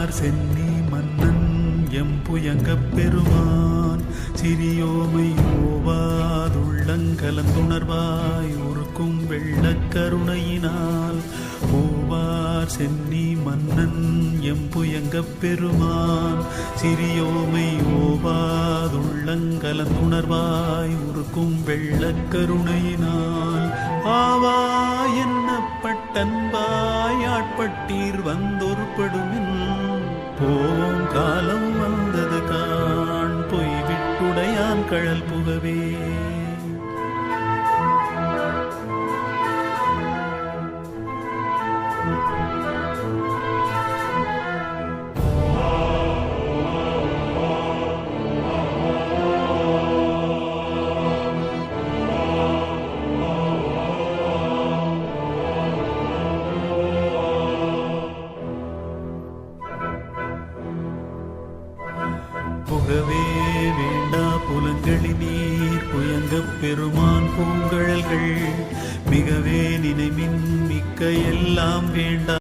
போவார் சென்னி மன்னன் எம்புயங்கப் பெருமான் சிறியோமை ஓவாதுள்ளங்கலந்துணர்வாய் உருக்கும் வெள்ளக் கருணையினால் போவார் சென்னி மன்னன் எம்புயங்கப் பெருமான் சிறியோமை ஓவாதுள்ளங்கலந்துணர்வாய் உருக்கும் வெள்ளக் கருணையினால் ஆவா என்னப்பட்டன்பாய் ஆட்பட்டீர் வந்தொருப்படுமின் போம் காலம் வந்தது காண் பொய்விட்டுடையான் கழல் புகவே. புகவே வேண்டா புலங்களி நீர் புயங்கப் பெருமான் பூங்கழல்கள் மிகவே நினைமின் மிக்க எல்லாம் வேண்டா